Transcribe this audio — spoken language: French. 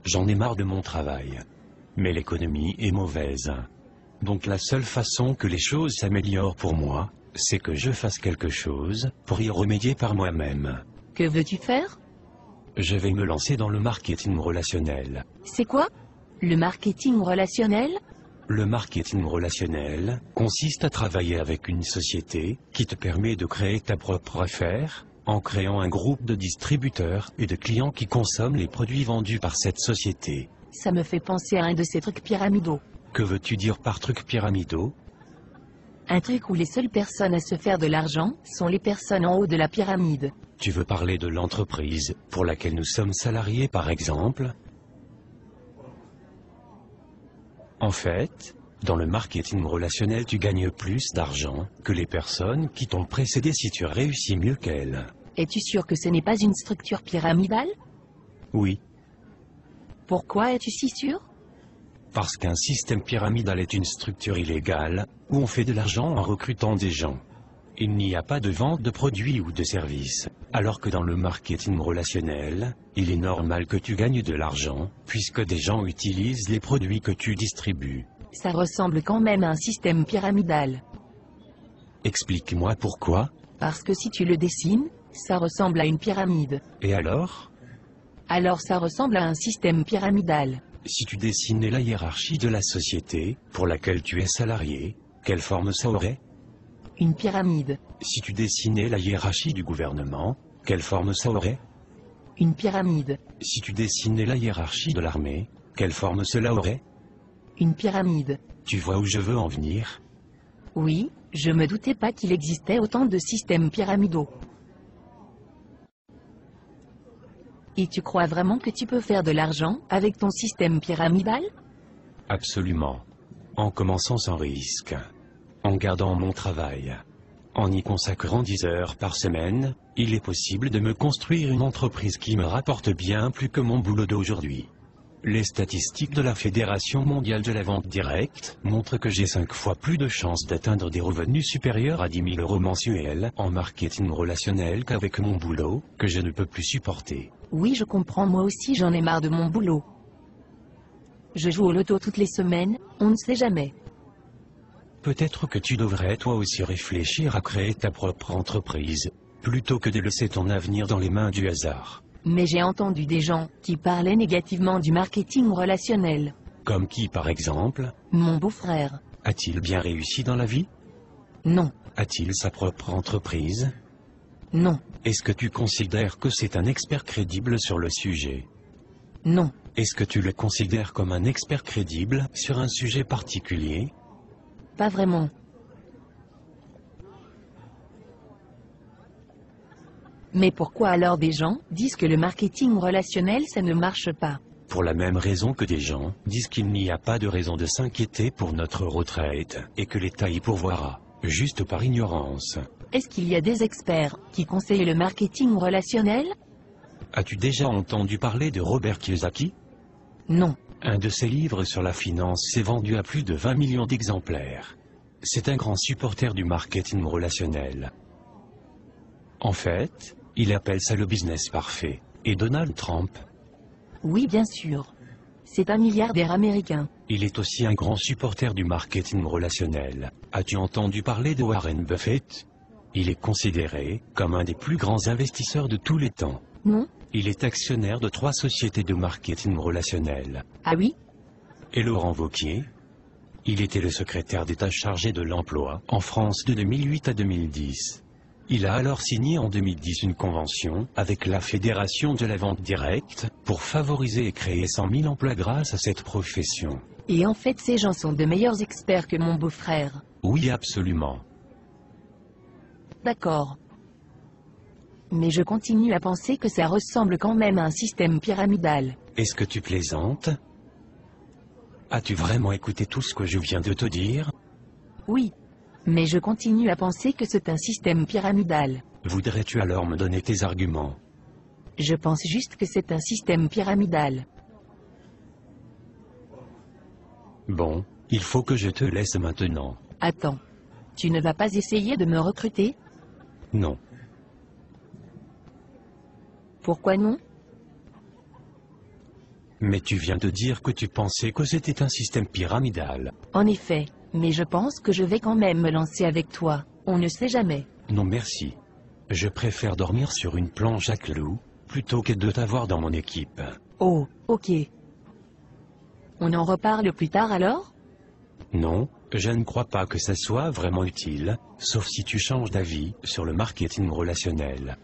J'en ai marre de mon travail. Mais l'économie est mauvaise. Donc la seule façon que les choses s'améliorent pour moi, c'est que je fasse quelque chose pour y remédier par moi-même. Que veux-tu faire? Je vais me lancer dans le marketing relationnel. C'est quoi? Le marketing relationnel? Le marketing relationnel consiste à travailler avec une société qui te permet de créer ta propre affaire, en créant un groupe de distributeurs et de clients qui consomment les produits vendus par cette société. Ça me fait penser à un de ces trucs pyramidaux. Que veux-tu dire par trucs pyramidaux? Un truc où les seules personnes à se faire de l'argent sont les personnes en haut de la pyramide. Tu veux parler de l'entreprise pour laquelle nous sommes salariés par exemple? En fait, dans le marketing relationnel tu gagnes plus d'argent que les personnes qui t'ont précédé si tu réussis mieux qu'elles. Es-tu sûr que ce n'est pas une structure pyramidale? Oui, Pourquoi es-tu si sûr? parce qu'un système pyramidal est une structure illégale, où on fait de l'argent en recrutant des gens. Il n'y a pas de vente de produits ou de services, alors que dans le marketing relationnel, il est normal que tu gagnes de l'argent, puisque des gens utilisent les produits que tu distribues. Ça ressemble quand même à un système pyramidal. Explique-moi pourquoi, Parce que si tu le dessines, ça ressemble à une pyramide. et alors? Alors ça ressemble à un système pyramidal. Si tu dessinais la hiérarchie de la société, pour laquelle tu es salarié, quelle forme ça aurait? Une pyramide. Si tu dessinais la hiérarchie du gouvernement, quelle forme ça aurait? Une pyramide. Si tu dessinais la hiérarchie de l'armée, quelle forme cela aurait? Une pyramide. Tu vois où je veux en venir? Oui, je me doutais pas qu'il existait autant de systèmes pyramidaux. Et tu crois vraiment que tu peux faire de l'argent avec ton système pyramidal? Absolument. En commençant sans risque. En gardant mon travail. En y consacrant 10 heures par semaine, il est possible de me construire une entreprise qui me rapporte bien plus que mon boulot d'aujourd'hui. Les statistiques de la Fédération mondiale de la vente directe montrent que j'ai 5 fois plus de chances d'atteindre des revenus supérieurs à 10 000 € mensuels en marketing relationnel qu'avec mon boulot, que je ne peux plus supporter. Oui, je comprends, moi aussi j'en ai marre de mon boulot. Je joue au loto toutes les semaines, on ne sait jamais. Peut-être que tu devrais toi aussi réfléchir à créer ta propre entreprise, plutôt que de laisser ton avenir dans les mains du hasard. Mais j'ai entendu des gens qui parlaient négativement du marketing relationnel. Comme qui par exemple? Mon beau-frère. A-t-il bien réussi dans la vie? Non, A-t-il sa propre entreprise? non, Est-ce que tu considères que c'est un expert crédible sur le sujet? non, Est-ce que tu le considères comme un expert crédible sur un sujet particulier? pas vraiment. Mais pourquoi alors des gens disent que le marketing relationnel ça ne marche pas? Pour la même raison que des gens disent qu'il n'y a pas de raison de s'inquiéter pour notre retraite, et que l'État y pourvoira, juste par ignorance. Est-ce qu'il y a des experts qui conseillent le marketing relationnel? As-tu déjà entendu parler de Robert Kiyosaki? Non. Un de ses livres sur la finance s'est vendu à plus de 20 millions d'exemplaires. C'est un grand supporter du marketing relationnel. En fait, il appelle ça le business parfait. Et Donald Trump? Oui, bien sûr. C'est un milliardaire américain. Il est aussi un grand supporter du marketing relationnel. As-tu entendu parler de Warren Buffett? Il est considéré comme un des plus grands investisseurs de tous les temps. Non? Il est actionnaire de 3 sociétés de marketing relationnel. Ah oui? Et Laurent Wauquiez? Il était le secrétaire d'État chargé de l'emploi en France de 2008 à 2010. Il a alors signé en 2010 une convention avec la Fédération de la vente directe pour favoriser et créer 100 000 emplois grâce à cette profession. Et en fait ces gens sont de meilleurs experts que mon beau-frère. Oui, absolument. D'accord. Mais je continue à penser que ça ressemble quand même à un système pyramidal. Est-ce que tu plaisantes? As-tu vraiment écouté tout ce que je viens de te dire? Oui. Mais je continue à penser que c'est un système pyramidal. Voudrais-tu alors me donner tes arguments? Je pense juste que c'est un système pyramidal. Bon, il faut que je te laisse maintenant. Attends. Tu ne vas pas essayer de me recruter? Non. Pourquoi non? Mais tu viens de dire que tu pensais que c'était un système pyramidal. En effet, mais je pense que je vais quand même me lancer avec toi, on ne sait jamais. Non merci. Je préfère dormir sur une planche à clous, plutôt que de t'avoir dans mon équipe. Oh, ok. On en reparle plus tard alors? Non, je ne crois pas que ça soit vraiment utile, sauf si tu changes d'avis sur le marketing relationnel.